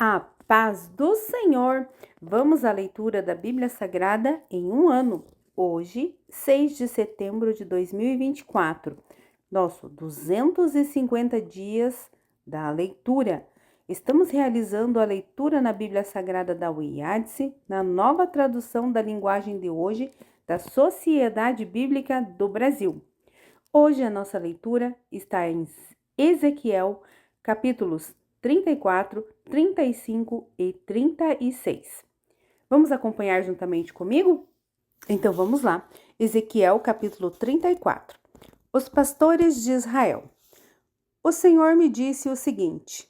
A paz do Senhor! Vamos à leitura da Bíblia Sagrada em um ano. Hoje, 6 de setembro de 2024, nosso 250 dias da leitura. Estamos realizando a leitura na Bíblia Sagrada da UIADSE, na nova tradução da linguagem de hoje da Sociedade Bíblica do Brasil. Hoje a nossa leitura está em Ezequiel, capítulos 34, 35 e 36. Vamos acompanhar juntamente comigo? Então vamos lá. Ezequiel, capítulo 34. Os pastores de Israel. O Senhor me disse o seguinte: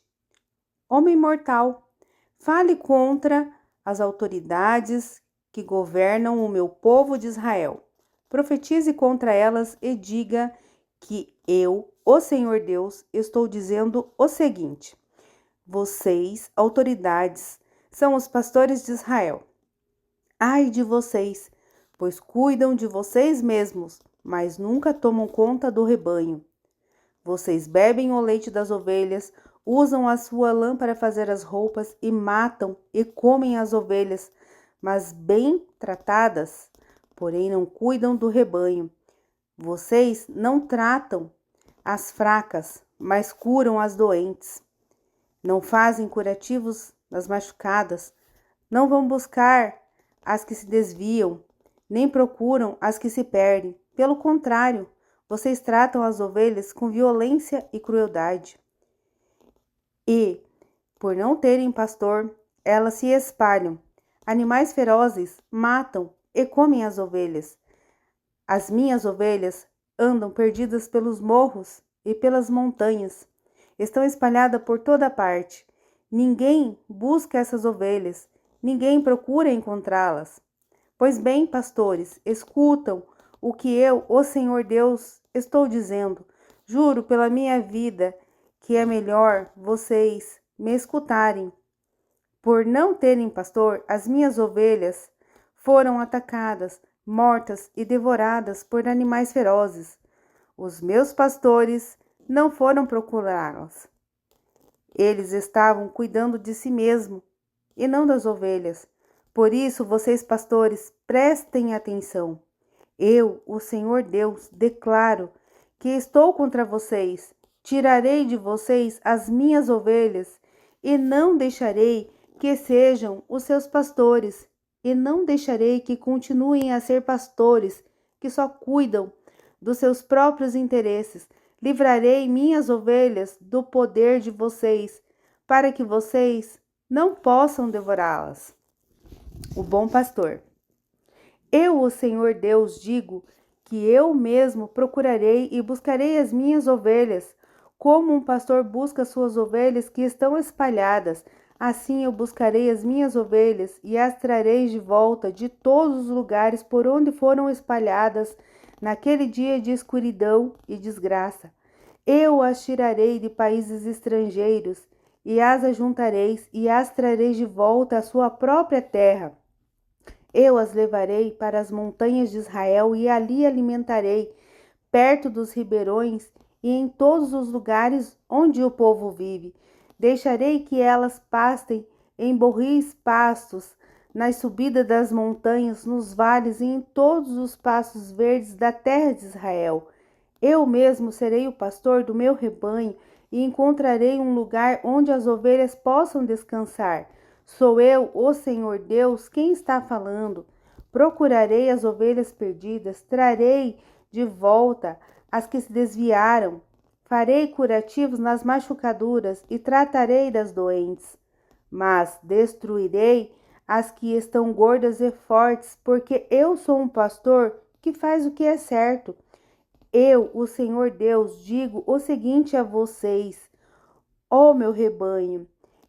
Homem mortal, fale contra as autoridades que governam o meu povo de Israel. Profetize contra elas e diga que eu, o Senhor Deus, estou dizendo o seguinte: vocês, autoridades, são os pastores de Israel. Ai de vocês, pois cuidam de vocês mesmos, mas nunca tomam conta do rebanho. Vocês bebem o leite das ovelhas, usam a sua lã para fazer as roupas e matam e comem as ovelhas, mas bem tratadas, porém não cuidam do rebanho. Vocês não tratam as fracas, mas curam as doentes. Não fazem curativos nas machucadas, não vão buscar as que se desviam, nem procuram as que se perdem. Pelo contrário, vocês tratam as ovelhas com violência e crueldade. E, por não terem pastor, elas se espalham. Animais ferozes matam e comem as ovelhas. As minhas ovelhas andam perdidas pelos morros e pelas montanhas. Estão espalhadas por toda parte. Ninguém busca essas ovelhas, ninguém procura encontrá-las. Pois bem, pastores, escutam o que eu, o Senhor Deus, estou dizendo. Juro pela minha vida que é melhor vocês me escutarem. Por não terem pastor, as minhas ovelhas foram atacadas, mortas e devoradas por animais ferozes. Os meus pastores não foram procurá-las. Eles estavam cuidando de si mesmos e não das ovelhas. Por isso, vocês, pastores, prestem atenção. Eu, o Senhor Deus, declaro que estou contra vocês. Tirarei de vocês as minhas ovelhas e não deixarei que sejam os seus pastores, e não deixarei que continuem a ser pastores que só cuidam dos seus próprios interesses. Livrarei minhas ovelhas do poder de vocês, para que vocês não possam devorá-las. O bom pastor. Eu, o Senhor Deus, digo que eu mesmo procurarei e buscarei as minhas ovelhas, como um pastor busca suas ovelhas que estão espalhadas. Assim eu buscarei as minhas ovelhas e as trarei de volta de todos os lugares por onde foram espalhadas naquele dia de escuridão e desgraça. Eu as tirarei de países estrangeiros e as ajuntarei e as trarei de volta à sua própria terra. Eu as levarei para as montanhas de Israel e ali alimentarei, perto dos ribeirões e em todos os lugares onde o povo vive. Deixarei que elas pastem em borris pastos, nas subidas das montanhas, nos vales e em todos os pastos verdes da terra de Israel. Eu mesmo serei o pastor do meu rebanho e encontrarei um lugar onde as ovelhas possam descansar. Sou eu, o Senhor Deus, quem está falando. Procurarei as ovelhas perdidas, trarei de volta as que se desviaram. Farei curativos nas machucaduras e tratarei das doentes. Mas destruirei as que estão gordas e fortes, porque eu sou um pastor que faz o que é certo. Eu, o Senhor Deus, digo o seguinte a vocês, ó meu rebanho: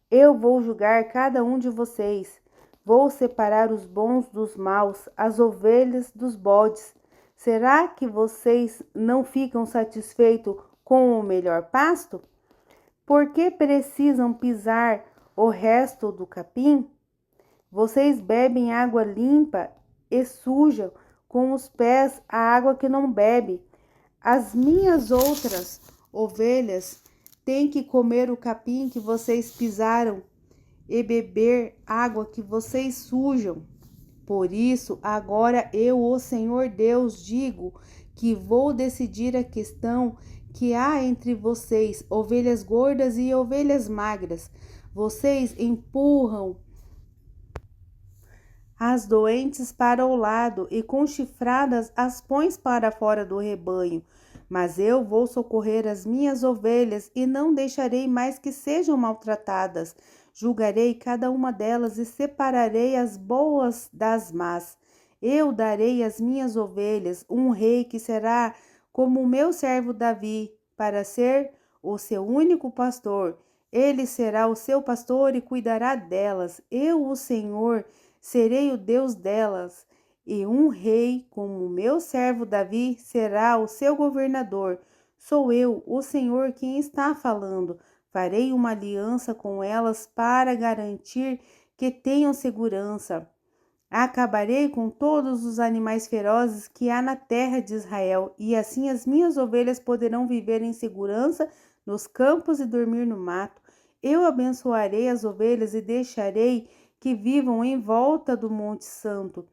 eu vou julgar cada um de vocês. Vou separar os bons dos maus, as ovelhas dos bodes. Será que vocês não ficam satisfeitos com o melhor pasto? Por que precisam pisar o resto do capim? Vocês bebem água limpa e sujam com os pés a água que não bebe. As minhas outras ovelhas têm que comer o capim que vocês pisaram e beber água que vocês sujam. Por isso, agora eu, o Senhor Deus, digo que vou decidir a questão que há entre vocês, ovelhas gordas e ovelhas magras. Vocês empurram as doentes para o lado e com chifradas as pões para fora do rebanho. Mas eu vou socorrer as minhas ovelhas e não deixarei mais que sejam maltratadas. Julgarei cada uma delas e separarei as boas das más. Eu darei às minhas ovelhas um rei que será como o meu servo Davi, para ser o seu único pastor. Ele será o seu pastor e cuidará delas. Eu, o Senhor, serei o Deus delas, e um rei, como o meu servo Davi, será o seu governador. Sou eu, o Senhor, quem está falando. Farei uma aliança com elas para garantir que tenham segurança. Acabarei com todos os animais ferozes que há na terra de Israel, e assim as minhas ovelhas poderão viver em segurança nos campos e dormir no mato. Eu abençoarei as ovelhas e deixarei que vivam em volta do Monte Santo.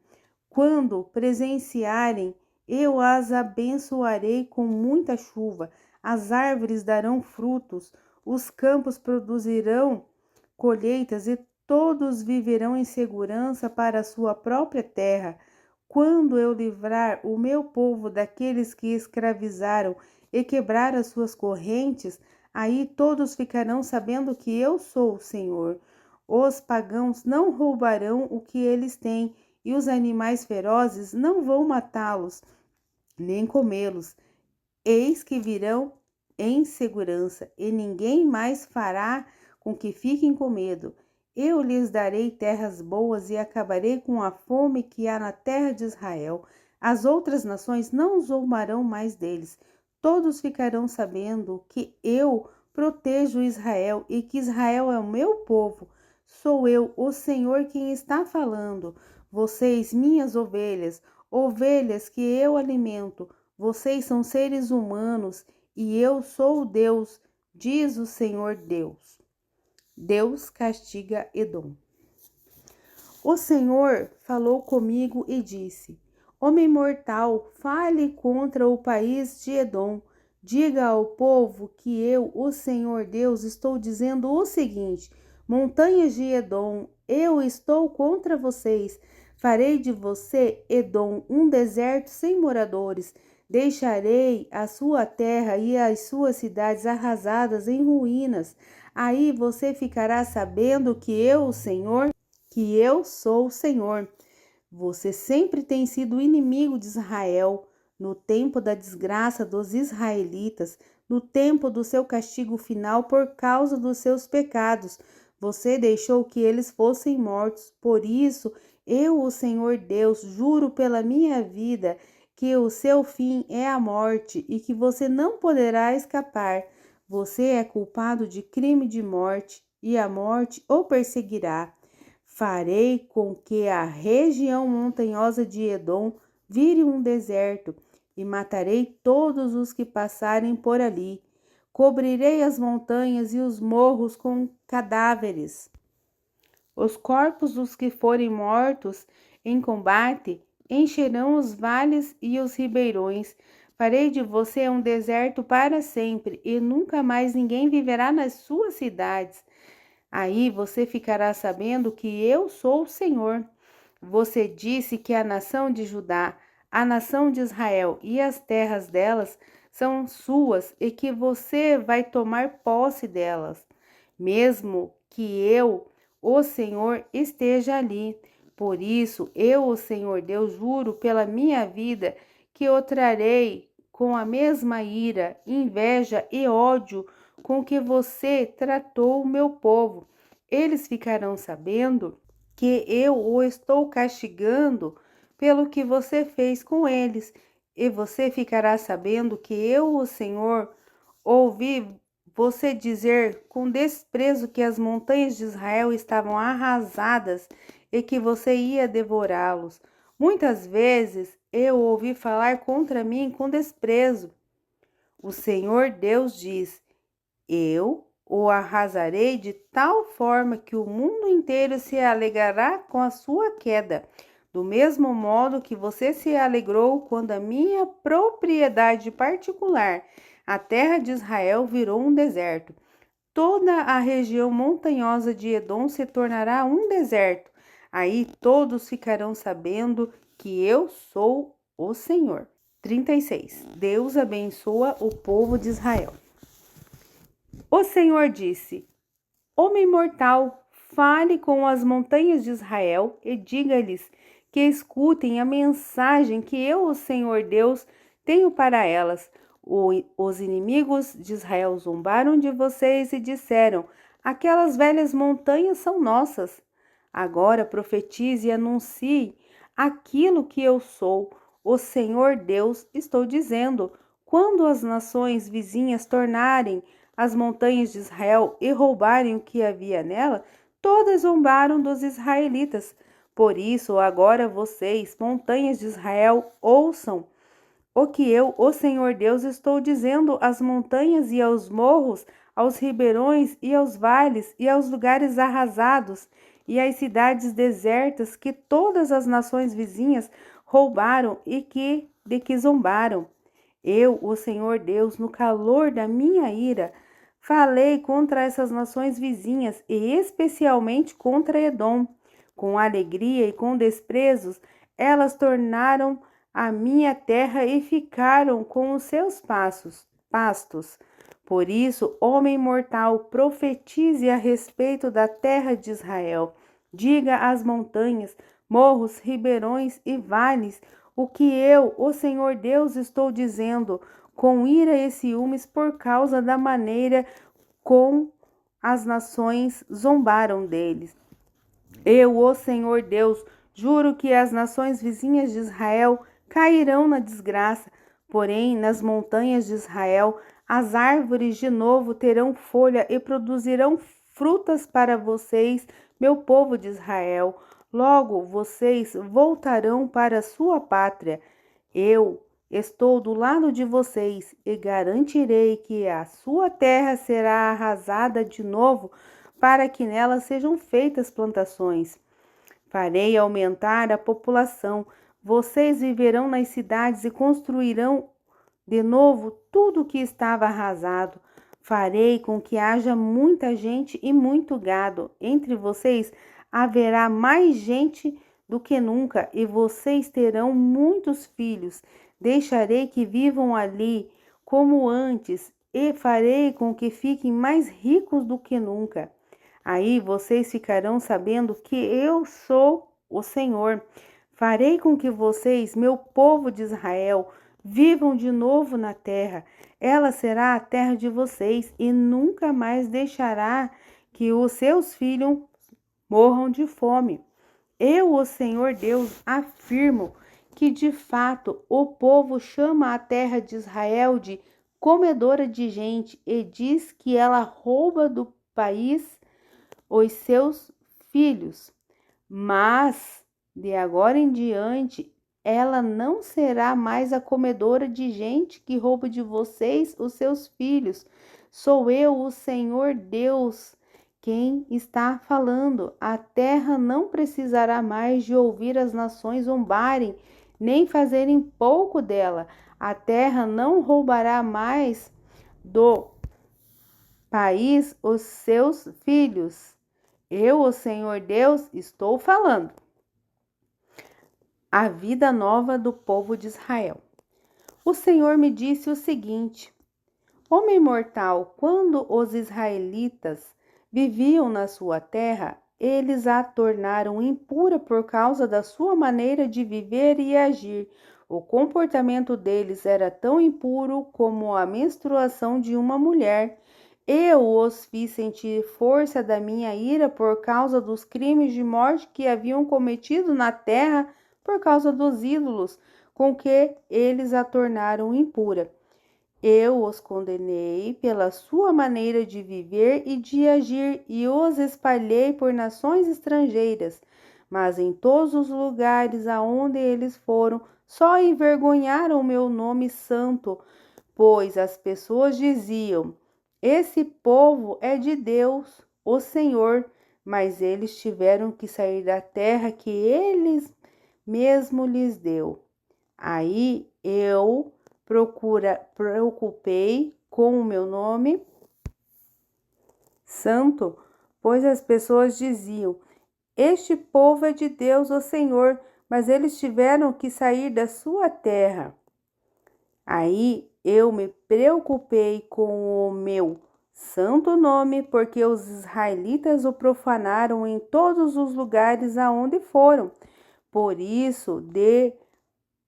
Quando presenciarem, eu as abençoarei com muita chuva, as árvores darão frutos, os campos produzirão colheitas e todos viverão em segurança para a sua própria terra. Quando eu livrar o meu povo daqueles que escravizaram e quebrar as suas correntes, aí todos ficarão sabendo que eu sou o Senhor. Os pagãos não roubarão o que eles têm, e os animais ferozes não vão matá-los, nem comê-los. Eis que virão em segurança, e ninguém mais fará com que fiquem com medo. Eu lhes darei terras boas e acabarei com a fome que há na terra de Israel. As outras nações não zombarão mais deles. Todos ficarão sabendo que eu protejo Israel e que Israel é o meu povo. Sou eu, o Senhor, quem está falando. Vocês, minhas ovelhas, ovelhas que eu alimento, vocês são seres humanos e eu sou o Deus, diz o Senhor Deus. Deus castiga Edom. O Senhor falou comigo e disse: Homem mortal, fale contra o país de Edom. Diga ao povo que eu, o Senhor Deus, estou dizendo o seguinte: montanhas de Edom, eu estou contra vocês. Farei de você, Edom, um deserto sem moradores. Deixarei a sua terra e as suas cidades arrasadas em ruínas. Aí você ficará sabendo que eu, o Senhor, que eu sou o Senhor. Você sempre tem sido inimigo de Israel. No tempo da desgraça dos israelitas, no tempo do seu castigo final por causa dos seus pecados, você deixou que eles fossem mortos. Por isso, eu, o Senhor Deus, juro pela minha vida que o seu fim é a morte e que você não poderá escapar. Você é culpado de crime de morte e a morte o perseguirá. Farei com que a região montanhosa de Edom vire um deserto e matarei todos os que passarem por ali. Cobrirei as montanhas e os morros com cadáveres. Os corpos dos que forem mortos em combate encherão os vales e os ribeirões. Farei de você um deserto para sempre, e nunca mais ninguém viverá nas suas cidades. Aí você ficará sabendo que eu sou o Senhor. Você disse que a nação de Judá, a nação de Israel e as terras delas são suas e que você vai tomar posse delas, mesmo que eu, o Senhor, esteja ali. Por isso, eu, o Senhor Deus, juro pela minha vida que o trarei com a mesma ira, inveja e ódio com que você tratou o meu povo. Eles ficarão sabendo que eu o estou castigando pelo que você fez com eles, e você ficará sabendo que eu, o Senhor, ouvi você dizer com desprezo que as montanhas de Israel estavam arrasadas e que você ia devorá-los. Muitas vezes eu ouvi falar contra mim com desprezo. O Senhor Deus diz: Eu o arrasarei de tal forma que o mundo inteiro se alegrará com a sua queda. Do mesmo modo que você se alegrou quando a minha propriedade particular, a terra de Israel, virou um deserto. Toda a região montanhosa de Edom se tornará um deserto. Aí todos ficarão sabendo que eu sou o Senhor. 36. Deus abençoa o povo de Israel. O Senhor disse: Homem mortal, fale com as montanhas de Israel e diga-lhes que escutem a mensagem que eu, o Senhor Deus, tenho para elas. Os inimigos de Israel zombaram de vocês e disseram: aquelas velhas montanhas são nossas. Agora profetize e anuncie aquilo que eu sou, o Senhor Deus, estou dizendo. Quando as nações vizinhas tornarem as montanhas de Israel e roubarem o que havia nela, todas zombaram dos israelitas. Por isso, agora vocês, montanhas de Israel, ouçam o que eu, o Senhor Deus, estou dizendo às montanhas e aos morros, aos ribeirões e aos vales e aos lugares arrasados e às cidades desertas que todas as nações vizinhas roubaram e de que zombaram. Eu, o Senhor Deus, no calor da minha ira, falei contra essas nações vizinhas e especialmente contra Edom. Com alegria e com desprezos, elas tornaram a minha terra e ficaram com os seus pastos. Por isso, homem mortal, profetize a respeito da terra de Israel. Diga às montanhas, morros, ribeirões e vales o que eu, o Senhor Deus, estou dizendo, com ira e ciúmes por causa da maneira como as nações zombaram deles. Eu, o Senhor Deus, juro que as nações vizinhas de Israel cairão na desgraça, porém nas montanhas de Israel as árvores de novo terão folha e produzirão frutas para vocês, meu povo de Israel. Logo vocês voltarão para sua pátria. Eu estou do lado de vocês e garantirei que a sua terra será arrasada de novo para que nela sejam feitas plantações. Farei aumentar a população. Vocês viverão nas cidades e construirão de novo tudo o que estava arrasado. Farei com que haja muita gente e muito gado. Entre vocês haverá mais gente do que nunca, e vocês terão muitos filhos. Deixarei que vivam ali como antes, e farei com que fiquem mais ricos do que nunca. Aí vocês ficarão sabendo que eu sou o Senhor. Farei com que vocês, meu povo de Israel, vivam de novo na terra. Ela será a terra de vocês e nunca mais deixará que os seus filhos morram de fome. Eu, o Senhor Deus, afirmo que de fato o povo chama a terra de Israel de comedora de gente e diz que ela rouba do país os seus filhos. Mas de agora em diante ela não será mais a comedora de gente que rouba de vocês os seus filhos. Sou eu, o Senhor Deus, quem está falando. A terra não precisará mais de ouvir as nações zombarem, nem fazerem pouco dela. A terra não roubará mais do país os seus filhos. Eu, o Senhor Deus, estou falando. A vida nova do povo de Israel. O Senhor me disse o seguinte: Homem mortal, quando os israelitas viviam na sua terra, eles a tornaram impura por causa da sua maneira de viver e agir. O comportamento deles era tão impuro como a menstruação de uma mulher. Eu os fiz sentir força da minha ira por causa dos crimes de morte que haviam cometido na terra por causa dos ídolos com que eles a tornaram impura. Eu os condenei pela sua maneira de viver e de agir e os espalhei por nações estrangeiras. Mas em todos os lugares aonde eles foram, só envergonharam o meu nome santo, pois as pessoas diziam: Esse povo é de Deus, o Senhor, mas eles tiveram que sair da terra que eles mesmo lhes deu. Aí eu preocupei com o meu nome santo, pois as pessoas diziam: este povo é de Deus, o Senhor, mas eles tiveram que sair da sua terra. Aí eu me preocupei com o meu santo nome, porque os israelitas o profanaram em todos os lugares aonde foram. Por isso, dê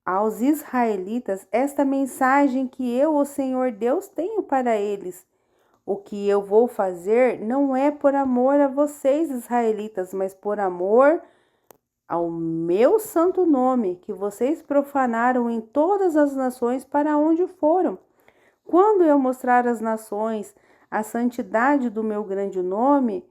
aos israelitas esta mensagem que eu, o Senhor Deus, tenho para eles. O que eu vou fazer não é por amor a vocês, israelitas, mas por amor ao meu santo nome, que vocês profanaram em todas as nações para onde foram. Quando eu mostrar às nações a santidade do meu grande nome,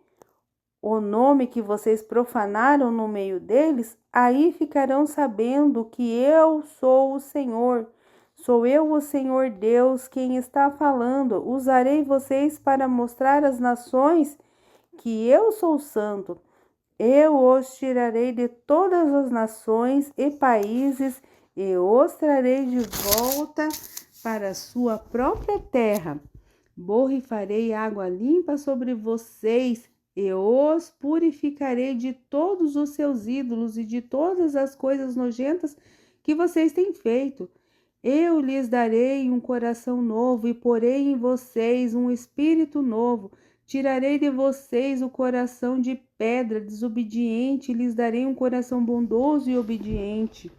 o nome que vocês profanaram no meio deles, aí ficarão sabendo que eu sou o Senhor. Sou eu, o Senhor Deus, quem está falando. Usarei vocês para mostrar às nações que eu sou santo. Eu os tirarei de todas as nações e países e os trarei de volta para a sua própria terra. Borrifarei água limpa sobre vocês e os purificarei de todos os seus ídolos e de todas as coisas nojentas que vocês têm feito. Eu lhes darei um coração novo e porei em vocês um espírito novo. Tirarei de vocês o coração de pedra desobediente e lhes darei um coração bondoso e obediente.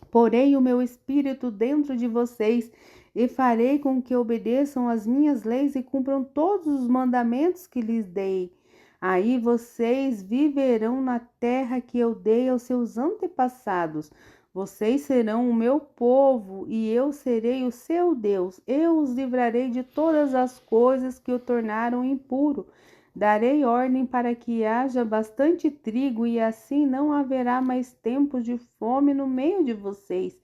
Porei o meu espírito dentro de vocês e farei com que obedeçam as minhas leis e cumpram todos os mandamentos que lhes dei. Aí vocês viverão na terra que eu dei aos seus antepassados. Vocês serão o meu povo e eu serei o seu Deus. Eu os livrarei de todas as coisas que o tornaram impuro. Darei ordem para que haja bastante trigo e assim não haverá mais tempos de fome no meio de vocês.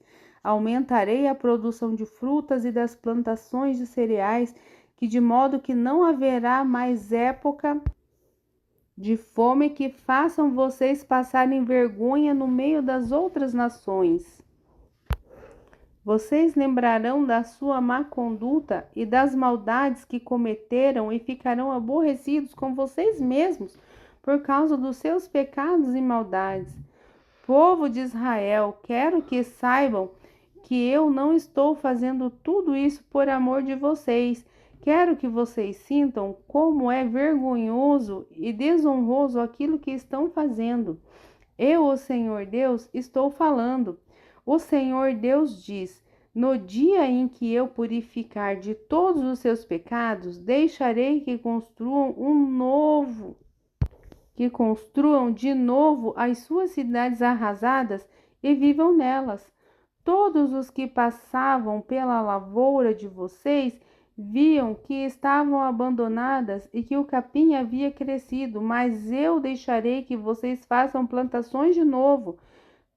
Aumentarei a produção de frutas e das plantações de cereais, de modo que não haverá mais época de fome que façam vocês passarem vergonha no meio das outras nações. Vocês lembrarão da sua má conduta e das maldades que cometeram e ficarão aborrecidos com vocês mesmos por causa dos seus pecados e maldades. Povo de Israel, quero que saibam que eu não estou fazendo tudo isso por amor de vocês. Quero que vocês sintam como é vergonhoso e desonroso aquilo que estão fazendo. Eu, o Senhor Deus, estou falando. O Senhor Deus diz: no dia em que eu purificar de todos os seus pecados, deixarei que construam de novo as suas cidades arrasadas e vivam nelas. Todos os que passavam pela lavoura de vocês viam que estavam abandonadas e que o capim havia crescido, mas eu deixarei que vocês façam plantações de novo.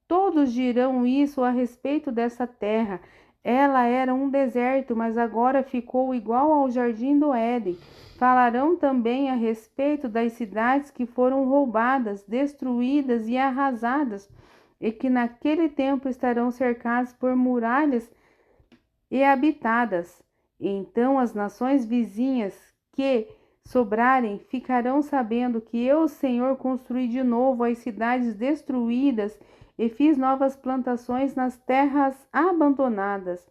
Todos dirão isso a respeito dessa terra. Ela era um deserto, mas agora ficou igual ao jardim do Éden. Falarão também a respeito das cidades que foram roubadas, destruídas e arrasadas, e que naquele tempo estarão cercadas por muralhas e habitadas. Então as nações vizinhas que sobrarem ficarão sabendo que eu, Senhor, construí de novo as cidades destruídas e fiz novas plantações nas terras abandonadas.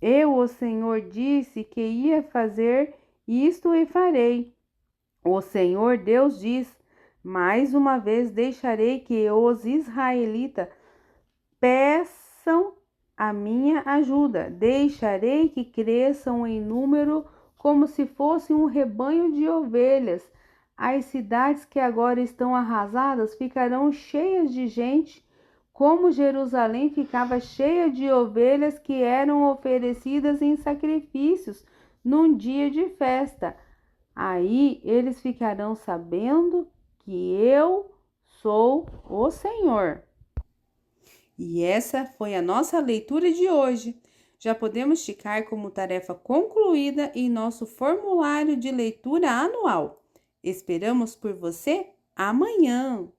Eu, o Senhor, disse que ia fazer isto e farei. O Senhor Deus diz: mais uma vez deixarei que os israelitas peçam a minha ajuda. Deixarei que cresçam em número como se fosse um rebanho de ovelhas. As cidades que agora estão arrasadas ficarão cheias de gente, como Jerusalém ficava cheia de ovelhas que eram oferecidas em sacrifícios num dia de festa. Aí eles ficarão sabendo que eu sou o Senhor. E essa foi a nossa leitura de hoje. já podemos ticar como tarefa concluída em nosso formulário de leitura anual. Esperamos por você amanhã!